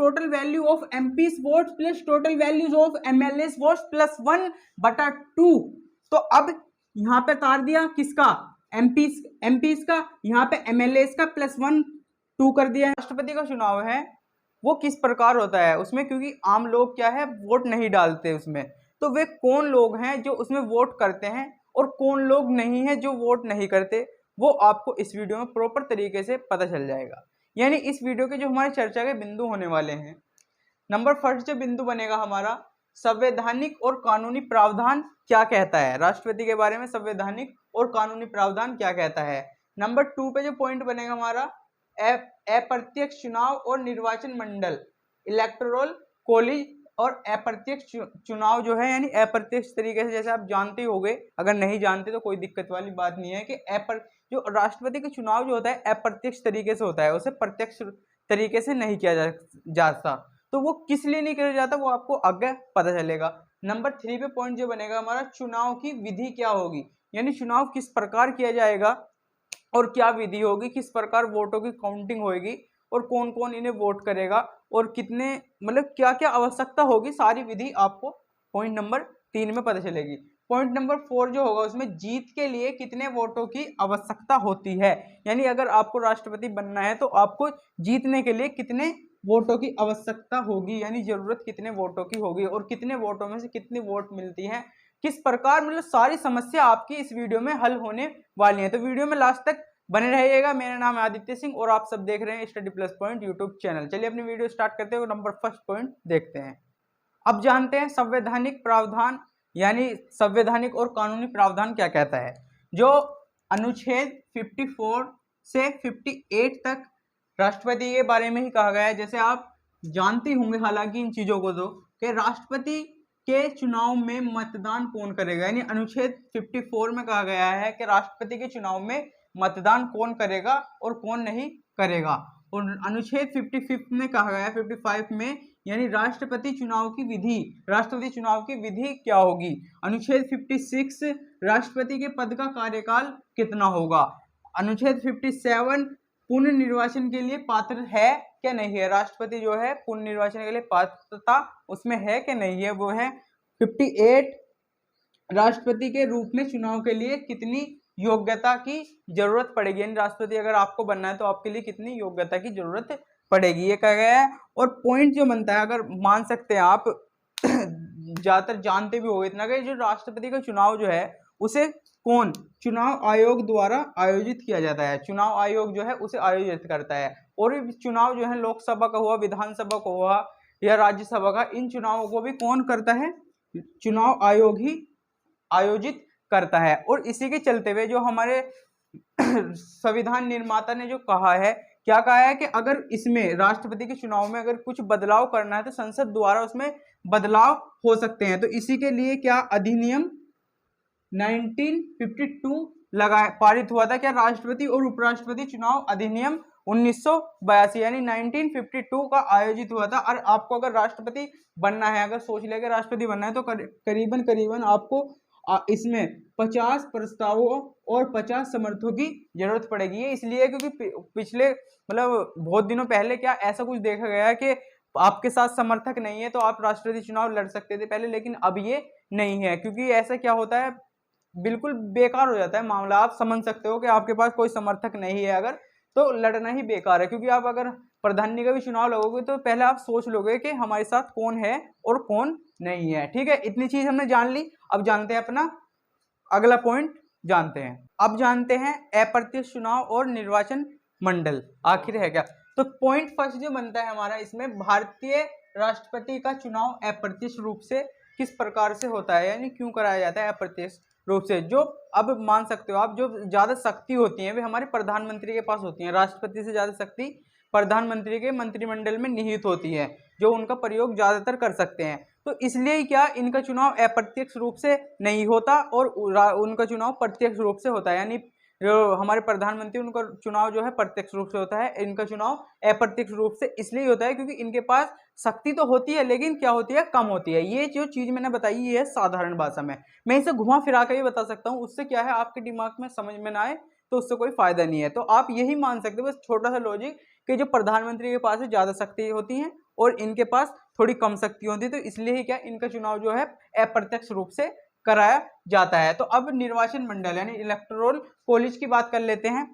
Total value of MPs vote plus total values of MLAs vote plus 1/2। तो अब यहाँ पे तार दिया किसका, एमपीज का, यहाँ पे एमएलएस का प्लस 1/2 कर दिया। राष्ट्रपति का चुनाव है वो किस प्रकार होता है उसमें, क्योंकि आम लोग क्या है वोट नहीं डालते उसमें, तो वे कौन लोग हैं जो उसमें वोट करते हैं और कौन लोग नहीं है जो वोट नहीं करते, वो आपको इस वीडियो में प्रॉपर तरीके से पता चल जाएगा। यानी इस वीडियो के जो हमारे चर्चा के बिंदु होने वाले हैं, नंबर फर्स्ट जो बिंदु बनेगा हमारा, संवैधानिक और कानूनी प्रावधान क्या कहता है, राष्ट्रपति के बारे में संवैधानिक और कानूनी प्रावधान क्या कहता है। नंबर 2 पे जो पॉइंट बनेगा हमारा, अप्रत्यक्ष चुनाव और निर्वाचन मंडल, इलेक्टोरल कॉलेज और अप्रत्यक्ष चुनाव जो है, यानी अप्रत्यक्ष तरीके से, जैसे आप जानते ही होंगे, अगर नहीं जानते तो कोई दिक्कत वाली बात नहीं है कि जो राष्ट्रपति का चुनाव जो होता है अप्रत्यक्ष तरीके से होता है, उसे प्रत्यक्ष तरीके से नहीं किया जाता। तो वो किस लिए नहीं किया जाता वो आपको आगे पता चलेगा। नंबर 3 पे पॉइंट जो बनेगा हमारा, चुनाव की विधि क्या होगी, यानी चुनाव किस प्रकार किया जाएगा और क्या विधि होगी, किस प्रकार वोटों की काउंटिंग होगी और कौन कौन इन्हें वोट करेगा और कितने, मतलब क्या क्या आवश्यकता होगी, सारी विधि आपको पॉइंट नंबर 3 में पता चलेगी। पॉइंट नंबर 4 जो होगा उसमें जीत के लिए कितने वोटों की आवश्यकता होती है, यानी अगर आपको राष्ट्रपति बनना है तो आपको जीतने के लिए कितने वोटों की आवश्यकता होगी, यानी जरूरत कितने वोटों की होगी और कितने वोटों में से कितनी वोट मिलती है, किस प्रकार, मतलब सारी समस्या आपकी इस वीडियो में हल होने वाली है। तो वीडियो में लास्ट तक बने रहिएगा। मेरा नाम है आदित्य सिंह और आप सब देख रहे हैं study plus point YouTube channel. चलिए अपनी वीडियो स्टार्ट करते हुए नंबर फर्स्ट पॉइंट देखते हैं। अब जानते हैं संवैधानिक प्रावधान, यानी संवैधानिक और कानूनी प्रावधान क्या कहता है। जो अनुच्छेद 54 से 58 तक राष्ट्रपति के बारे में ही कहा गया है। जैसे आप जानते होंगे हालांकि इन चीजों को, तो कि राष्ट्रपति के चुनाव में मतदान कौन करेगा, यानी अनुच्छेद 54 में कहा गया है कि राष्ट्रपति के चुनाव में मतदान कौन करेगा और कौन नहीं करेगा। और अनुच्छेद 55 में कहा गया है, 55 में, यानी राष्ट्रपति चुनाव की विधि, राष्ट्रपति चुनाव की विधि क्या होगी। अनुच्छेद 56 राष्ट्रपति के पद का कार्यकाल कितना होगा। अनुच्छेद 57 पुनर्निर्वाचन के लिए पात्र है क्या नहीं है, राष्ट्रपति जो है पुनर्निर्वाचन के लिए पात्रता उसमें है कि नहीं है, वो है 58 राष्ट्रपति के रूप में चुनाव के लिए कितनी योग्यता की जरूरत पड़ेगी, यानी राष्ट्रपति अगर आपको बनना है तो आपके लिए कितनी योग्यता की जरूरत पड़ेगी, ये कहा गया है। और पॉइंट जो बनता है, अगर मान सकते हैं आप ज्यादातर जानते भी होंगे इतना कि जो राष्ट्रपति का चुनाव जो है उसे कौन, चुनाव आयोग द्वारा आयोजित किया जाता है। चुनाव आयोग जो है उसे आयोजित करता है। और चुनाव जो है लोकसभा का हुआ, विधानसभा का हुआ या राज्यसभा का, इन चुनावों को भी कौन करता है, चुनाव आयोग ही आयोजित करता है। और इसी के चलते हुए जो हमारे संविधान निर्माता ने जो कहा है, क्या कहा है कि अगर इसमें राष्ट्रपति के चुनाव में अगर कुछ बदलाव करना है तो संसद द्वारा उसमें बदलाव हो सकते हैं। तो इसी के लिए क्या अधिनियम 1952 पारित हुआ था, क्या राष्ट्रपति और उपराष्ट्रपति चुनाव अधिनियम 1982 यानी 1952 का आयोजित हुआ था। और आपको अगर राष्ट्रपति बनना है, अगर सोच लिया कि राष्ट्रपति बनना है, तो करीबन आपको इसमें 50 प्रस्तावों और 50 समर्थकों की जरूरत पड़ेगी। ये इसलिए क्योंकि पिछले मतलब बहुत दिनों पहले क्या ऐसा कुछ देखा गया है कि आपके साथ समर्थक नहीं है तो आप राष्ट्रपति चुनाव लड़ सकते थे पहले, लेकिन अब ये नहीं है, क्योंकि ऐसा क्या होता है, बिल्कुल बेकार हो जाता है मामला। आप समझ सकते हो कि आपके पास कोई समर्थक नहीं है अगर, तो लड़ना ही बेकार है। क्योंकि आप अगर प्रधानी का भी चुनाव लगोगे तो पहले आप सोच लोगे कि हमारे साथ कौन है और कौन नहीं है। ठीक है, इतनी चीज हमने जान ली। अब जानते हैं अपना अगला पॉइंट जानते हैं। अब जानते हैं अप्रत्यक्ष चुनाव और निर्वाचन मंडल आखिर है क्या। तो पॉइंट फर्स्ट जो बनता है हमारा इसमें, भारतीय राष्ट्रपति का चुनाव अप्रत्यक्ष रूप से किस प्रकार से होता है, यानी क्यों कराया जाता है अप्रत्यक्ष रूप से। जो अब मान सकते हो आप, जो ज्यादा शक्ति होती है वे हमारे प्रधानमंत्री के पास होती है। राष्ट्रपति से ज्यादा शक्ति प्रधानमंत्री के मंत्रिमंडल में निहित होती है, जो उनका प्रयोग ज्यादातर कर सकते हैं। तो इसलिए क्या इनका चुनाव अप्रत्यक्ष रूप से नहीं होता और उनका चुनाव प्रत्यक्ष रूप से होता है। यानी जो हमारे प्रधानमंत्री उनका चुनाव जो है प्रत्यक्ष रूप से होता है, इनका चुनाव अप्रत्यक्ष रूप से इसलिए होता है क्योंकि इनके पास शक्ति तो होती है लेकिन क्या होती है, कम होती है। ये जो चीज मैंने बताई ये है साधारण भाषा में, मैं इसे घुमा फिरा कर भी बता सकता हूँ। उससे क्या है, आपके दिमाग में समझ में ना आए तो उससे कोई फायदा नहीं है। तो आप यही मान सकते हो बस छोटा सा लॉजिक कि जो प्रधानमंत्री के पास ज्यादा शक्ति होती है और इनके पास थोड़ी कम शक्ति होती है, तो इसलिए ही क्या इनका चुनाव जो है अप्रत्यक्ष रूप से कराया जाता है। तो अब निर्वाचन मंडल यानी इलेक्टोरल कॉलेज की बात कर लेते हैं।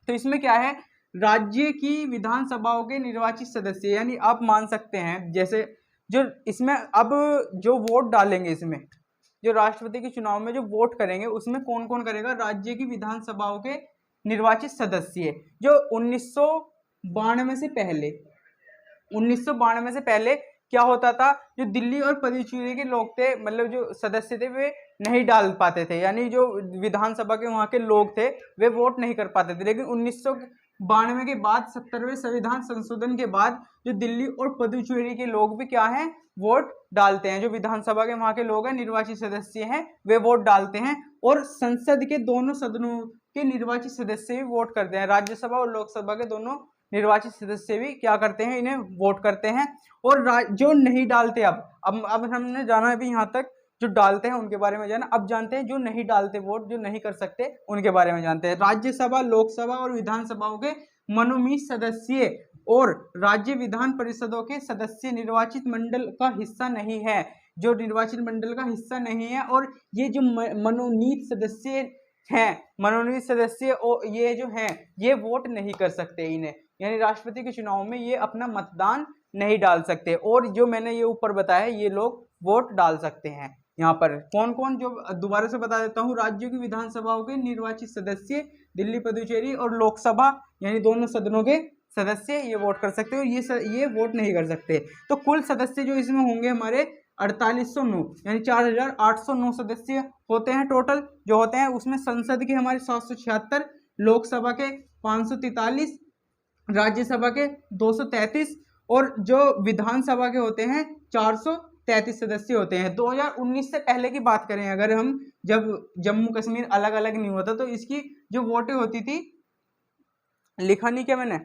तो इसमें क्या है, राज्य की विधानसभाओं के निर्वाचित सदस्य, यानी आप मान सकते हैं जैसे जो इसमें अब जो वोट डालेंगे, इसमें जो राष्ट्रपति के चुनाव में जो वोट करेंगे उसमें कौन कौन करेगा, राज्य की विधानसभाओं के निर्वाचित सदस्य जो 1992 से पहले 1992 से पहले क्या होता था, जो दिल्ली और पुडुचेरी के लोग थे, मतलब जो सदस्य थे वे नहीं डाल पाते थे, यानी जो विधानसभा के वहां के लोग थे वे वोट नहीं कर पाते थे। लेकिन 1992 के बाद 70वें संविधान संशोधन के बाद जो दिल्ली और पुडुचेरी के लोग भी क्या हैं, वोट डालते हैं। जो विधानसभा के वहां के लोग हैं, निर्वाचित सदस्य हैं, वे वोट डालते हैं और संसद के दोनों सदनों के निर्वाचित सदस्य भी वोट करते हैं। राज्यसभा और लोकसभा के दोनों निर्वाचित सदस्य भी क्या करते हैं, इन्हें वोट करते हैं। और जो नहीं डालते, अब हमने जाना अभी यहाँ तक जो डालते हैं उनके बारे में जाना। अब जानते हैं जो नहीं डालते वोट, जो नहीं कर सकते उनके बारे में जानते हैं। राज्यसभा, लोकसभा और विधानसभाओं के मनोनीत सदस्य और राज्य विधान परिषदों के सदस्य निर्वाचित मंडल का हिस्सा नहीं है, जो निर्वाचित मंडल का हिस्सा नहीं है। और ये जो मनोनीत सदस्य हैं, मनोनीत सदस्य और ये जो हैं, ये वोट नहीं कर सकते इन्हें, यानी राष्ट्रपति के चुनाव में ये अपना मतदान नहीं डाल सकते। और जो मैंने ये ऊपर बताया ये लोग वोट डाल सकते हैं। यहाँ पर कौन कौन, जो दोबारा से बता देता हूँ, राज्यों की विधानसभाओं के निर्वाचित सदस्य, दिल्ली पुडुचेरी और लोकसभा यानी दोनों सदनों के सदस्य ये वोट कर सकते हैं और ये वोट नहीं कर सकते। तो कुल सदस्य जो इसमें होंगे हमारे 4809 यानी 4809 सदस्य होते हैं टोटल जो होते हैं। उसमें संसद के हमारे 776, लोकसभा के 543, राज्यसभा के 233 और जो विधानसभा के होते हैं 433 सदस्य होते हैं। 2019 से पहले की बात करें अगर हम, जब जम्मू कश्मीर अलग अलग नहीं होता तो इसकी जो वोटें होती थी, लिखा नहीं क्या मैंने,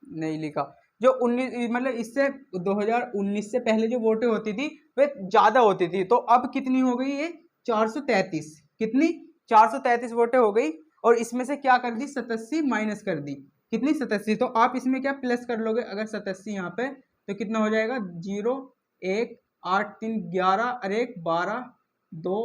नहीं लिखा, जो 19 मतलब इससे 2019 से पहले जो वोटें होती थी वे ज्यादा होती थी। तो अब कितनी हो गई, ये 433, कितनी 433 वोटें हो गई। और इसमें से क्या कर दी, 87 माइनस कर दी, कितनी 87। तो आप इसमें क्या प्लस कर लोगे अगर 87 यहाँ पे, तो कितना हो जाएगा 0 1 8 3 11 और 1 12 2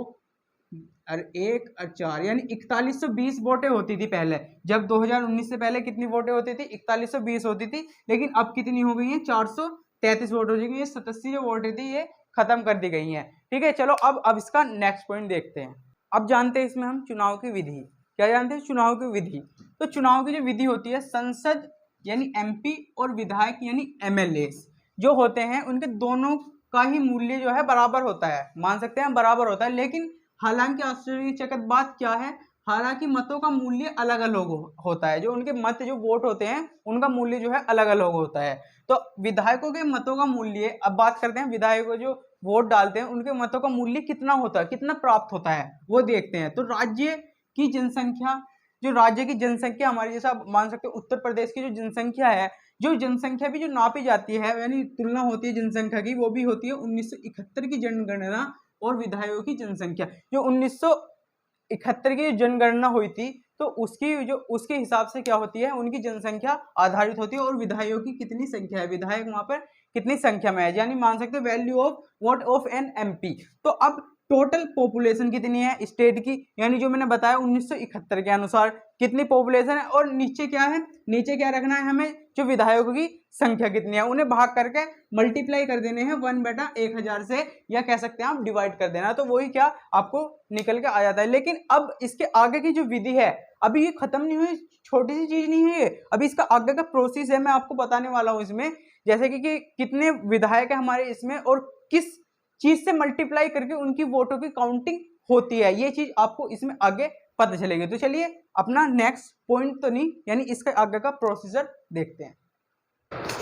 और 1 और 4 यानी 4120 वोटें होती थी पहले। जब 2019 से पहले कितनी वोटें होती थी, 4120 होती थी। लेकिन अब कितनी हो गई है, 433 वोट हो जाएगी। ये 87 जो वोटें थी ये खत्म कर दी गई हैं। ठीक है, चलो अब इसका नेक्स्ट पॉइंट देखते हैं। अब जानते हैं इसमें हम चुनाव की विधि, क्या जानते हैं, चुनाव की विधि। तो चुनाव की जो विधि होती है, संसद यानी एमपी और विधायक यानी एमएलए जो होते हैं उनके दोनों का ही मूल्य जो है बराबर होता है, मान सकते हैं बराबर होता है। लेकिन हालांकि आश्चर्यचकित बात क्या है, हालांकि मतों का मूल्य अलग अलग होता है। जो उनके मत जो वोट होते हैं उनका मूल्य जो है अलग अलग होता है। तो विधायकों के मतों का मूल्य, अब बात करते हैं विधायकों जो वोट डालते हैं उनके मतों का मूल्य कितना होता है, कितना प्राप्त होता है वो देखते हैं। तो राज्य की जनसंख्या, जो राज्य की जनसंख्या हमारी, जैसा आप मान सकते हो उत्तर प्रदेश की जो जनसंख्या है, जो जनसंख्या भी जो नापी जाती है यानी तुलना होती है जनसंख्या की, वो भी होती है 1971 की जनगणना और विधायकों की जनसंख्या। जो 1971 की जनगणना हुई थी तो उसके हिसाब से क्या होती है, उनकी जनसंख्या आधारित होती है और विधायकों की कितनी संख्या है, विधायक वहां पर कितनी संख्या में है, यानी मान सकते हैं value of vote of an MP. तो अब टोटल पॉपुलेशन कितनी है स्टेट की, यानी जो मैंने बताया 1971 के अनुसार कितनी पॉपुलेशन है। और नीचे क्या है, नीचे क्या रखना है हमें, जो विधायकों की संख्या कितनी है, उन्हें भाग करके मल्टीप्लाई कर देने हैं 1/1000 से, या कह सकते हैं आप डिवाइड कर देना, तो वही क्या आपको निकल के आ जाता है। लेकिन अब इसके आगे की जो विधि है अभी ये खत्म नहीं हुई, छोटी सी चीज नहीं है ये, अभी इसका आगे का प्रोसेस है, मैं आपको बताने वाला हूं इसमें। जैसे कि कितने विधायक है हमारे इसमें और किस चीज से मल्टीप्लाई करके उनकी वोटों की काउंटिंग होती है, ये चीज आपको इसमें आगे पता चलेगी। तो चलिए अपना नेक्स्ट पॉइंट तो नहीं, यानी इसके आगे का प्रोसीजर देखते हैं।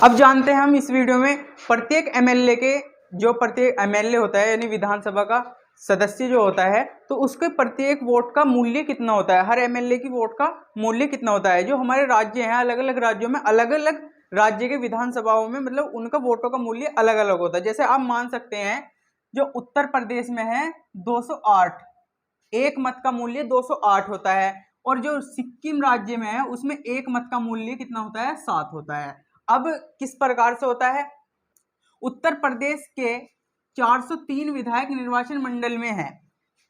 अब जानते हैं हम इस वीडियो में प्रत्येक एमएलए के, जो प्रत्येक एमएलए होता है यानी विधानसभा का सदस्य जो होता है, तो उसके प्रत्येक वोट का मूल्य कितना होता है, हर एमएलए की वोट का मूल्य कितना होता है। जो हमारे राज्य हैं, अलग अलग राज्यों में अलग अलग राज्य के विधानसभाओं में मतलब उनका वोटों का मूल्य अलग अलग होता है। जैसे आप मान सकते हैं जो उत्तर प्रदेश में है 208, एक मत का मूल्य 208 होता है। और जो सिक्किम राज्य में है उसमें एक मत का मूल्य कितना होता है, 7 होता है। अब किस प्रकार से होता है, उत्तर प्रदेश के 403 विधायक निर्वाचन मंडल में है,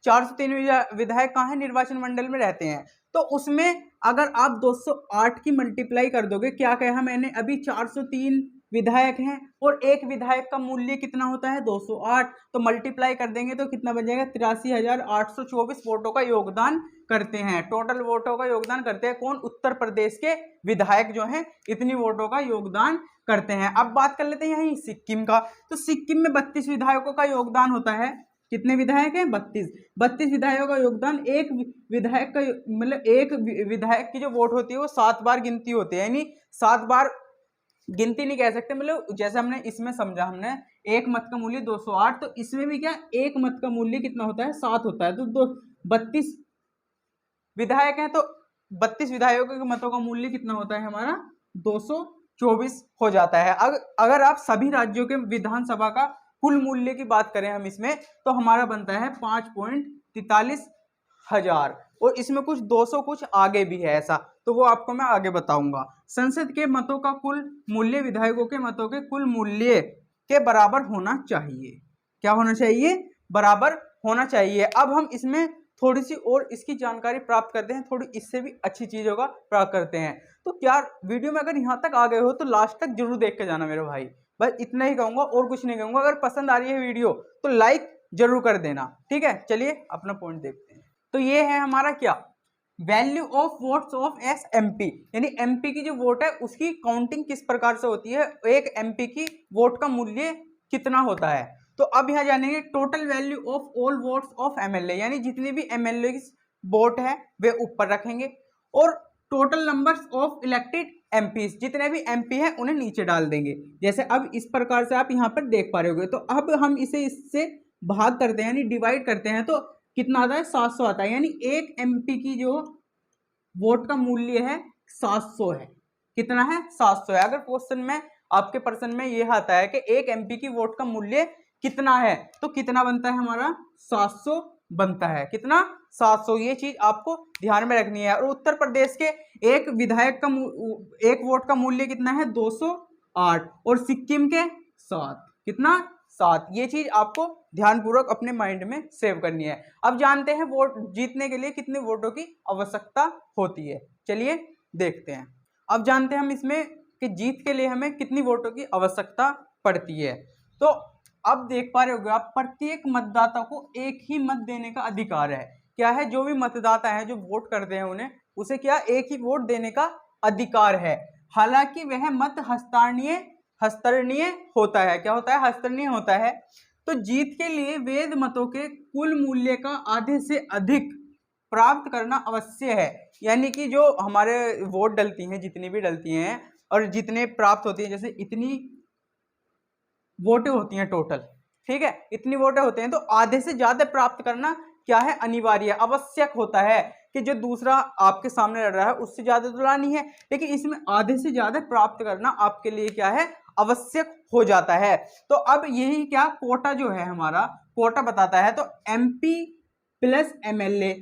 403 विधायक कहाँ है, निर्वाचन मंडल में रहते हैं। तो उसमें अगर आप 208 की मल्टीप्लाई कर दोगे, क्या कहा मैंने अभी, 403 विधायक हैं और एक विधायक का मूल्य कितना होता है, 208, तो मल्टीप्लाई कर देंगे तो कितना बन जाएगा, 83,824 वोटों का योगदान करते हैं, टोटल वोटों का योगदान करते हैं कौन, उत्तर प्रदेश के विधायक जो हैं इतनी वोटों का योगदान करते हैं। अब बात कर लेते हैं यहीं सिक्किम का, तो सिक्किम में 32 विधायकों का योगदान होता है, कितने विधायक हैं, 32 विधायकों का योगदान, एक विधायक का मतलब एक विधायक की जो वोट होती है वो 7 बार गिनती होती है, यानी 7 बार गिनती नहीं कह सकते, मतलब जैसे हमने इसमें समझा, हमने एक मत का मूल्य 208, तो इसमें भी क्या एक मत का मूल्य कितना होता है, 7 होता है, तो 32 विधायक हैं तो 32 विधायकों के मतों का मूल्य कितना होता है हमारा, 224 हो जाता है। अगर आप सभी राज्यों के विधानसभा का कुल मूल्य की बात करें हम इसमें, तो हमारा बनता है 5.43 हजार, और इसमें कुछ 200 कुछ आगे भी है ऐसा, तो वो आपको मैं आगे बताऊंगा। संसद के मतों का कुल मूल्य विधायकों के मतों के कुल मूल्य के बराबर होना चाहिए, क्या होना चाहिए, बराबर होना चाहिए। अब हम इसमें थोड़ी सी और इसकी जानकारी प्राप्त करते हैं, थोड़ी इससे भी अच्छी चीजों का प्राप्त करते हैं। तो क्या वीडियो में अगर यहाँ तक आ गए हो तो लास्ट तक जरूर देख के जाना मेरे भाई, बस इतना ही कहूंगा और कुछ नहीं कहूंगा। अगर पसंद आ रही है वीडियो तो लाइक जरूर कर देना, ठीक है। चलिए अपना पॉइंट देखते हैं। तो ये है हमारा क्या, value of votes of S MP, यानी एमपी की जो वोट है उसकी काउंटिंग किस प्रकार से होती है, एक एमपी की वोट का मूल्य कितना होता है। तो अब यहाँ जानेंगे total value of all votes of MLA, यानी जितनी भी एमएलए की वोट है वे ऊपर रखेंगे, और total numbers of elected MP, जितने भी एमपी हैं उन्हें नीचे डाल देंगे, जैसे अब इस प्रकार से आप यहाँ पर देख पा रहे होगे। तो अब हम इसे इससे भाग करते हैं, यानी डिवाइड करते हैं, तो कितना आता है, 700 आता है, यानी एक एमपी की जो वोट का मूल्य है 700 है, कितना है, 700 है। अगर क्वेश्चन में आपके प्रश्न में यह आता है कि एक एमपी की वोट का मूल्य कितना है, तो कितना बनता है हमारा, 700 बनता है, कितना, 700, ये चीज आपको ध्यान में रखनी है। और उत्तर प्रदेश के एक विधायक का एक वोट का मूल्य कितना है, 208, और सिक्किम के 7, कितना, 7, ये चीज आपको ध्यानपूर्वक अपने माइंड में सेव करनी है। अब जानते हैं वोट जीतने के लिए कितने वोटों की आवश्यकता होती है, चलिए देखते हैं। अब जानते हैं हम इसमें कि जीत के लिए हमें कितनी वोटों की आवश्यकता पड़ती है। तो अब देख पा रहे होगे आप, प्रत्येक मतदाता को एक ही मत देने का अधिकार है, क्या है, जो भी मतदाता है जो वोट करते हैं उन्हें, उसे क्या, एक ही वोट देने का अधिकार है। हालांकि वह मत हस्तरणीय होता है, क्या होता है, हस्तरणीय होता है। तो जीत के लिए वैध मतों के कुल मूल्य का आधे से अधिक प्राप्त करना अवश्य है, यानी कि जो हमारे वोट डलती हैं, जितनी भी डलती हैं और जितने प्राप्त होती हैं, जैसे इतनी वोटें होती हैं टोटल, ठीक है, इतनी वोटें होते हैं, तो आधे से ज्यादा प्राप्त करना क्या है, अनिवार्य, आवश्यक होता है कि जो दूसरा आपके सामने लड़ रहा है उससे ज्यादा तो लानी है, लेकिन इसमें आधे से ज्यादा प्राप्त करना आपके लिए क्या है, आवश्यक हो जाता है। तो अब यही क्या कोटा जो है हमारा, कोटा बताता है, तो एमपी प्लस एमएलए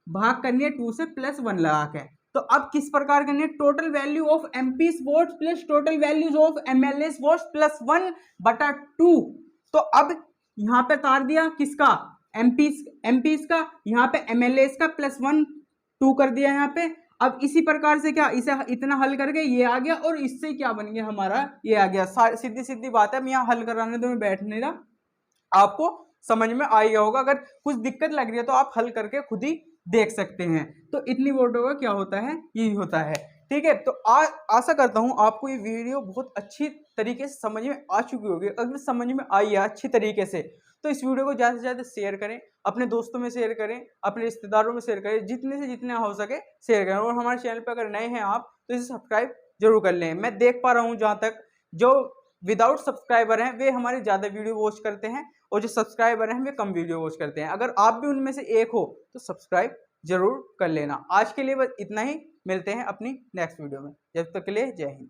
भाग करनी है 2 से +1 लगा के। तो अब किस प्रकार करनी है, total value of MPs votes plus total values of MLA votes +1/2। तो अब यहाँ पे तार दिया किसका, एमपीज का, यहाँ पे एमएलए का +1/2 कर दिया यहाँ पे। अब इसी प्रकार से क्या, इसे इतना हल करके ये आ गया, और इससे क्या बन गया हमारा, ये आ गया। सीधी सीधी बात है, मैं यहाँ हल कराने तो मैं बैठ नहीं रहा, आपको समझ में आ गया होगा। अगर कुछ दिक्कत लग रही है तो आप हल करके खुद ही देख सकते हैं। तो इतनी वोटों का क्या होता है, यही होता है, ठीक है। तो आशा करता हूं आपको ये वीडियो बहुत अच्छी तरीके से समझ में आ चुकी होगी। अगर समझ में आई है अच्छी तरीके से, तो इस वीडियो को ज़्यादा से ज़्यादा शेयर करें, अपने दोस्तों में शेयर करें, अपने रिश्तेदारों में शेयर करें, जितने से जितने हो सके शेयर करें। और हमारे चैनल पर अगर नए हैं आप तो इसे सब्सक्राइब जरूर कर लें। मैं देख पा रहा हूँ जहाँ तक जो विदाउट सब्सक्राइबर हैं वे हमारे ज़्यादा वीडियो वॉच करते हैं, और जो सब्सक्राइबर हैं वे कम वीडियो वॉच करते हैं। अगर आप भी उनमें से एक हो तो सब्सक्राइब जरूर कर लेना। आज के लिए बस इतना ही, मिलते हैं अपनी नेक्स्ट वीडियो में, जब तक के लिए जय हिंद।